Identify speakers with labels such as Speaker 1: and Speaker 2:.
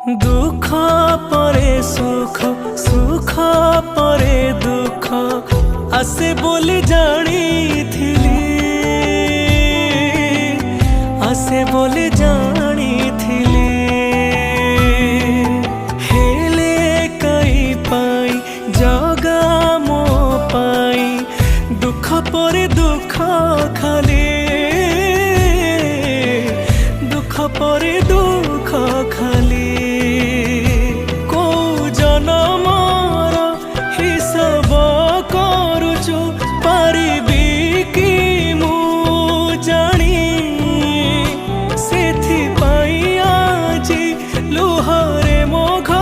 Speaker 1: दुख परे सुख सुख परे दुख आसे बोली जानी थिली आसे बोली जानी थिली हेले कई पाई जगा मो पाई दुख परे दुख खाली दुख परे दुख खाली लुहरे मो घर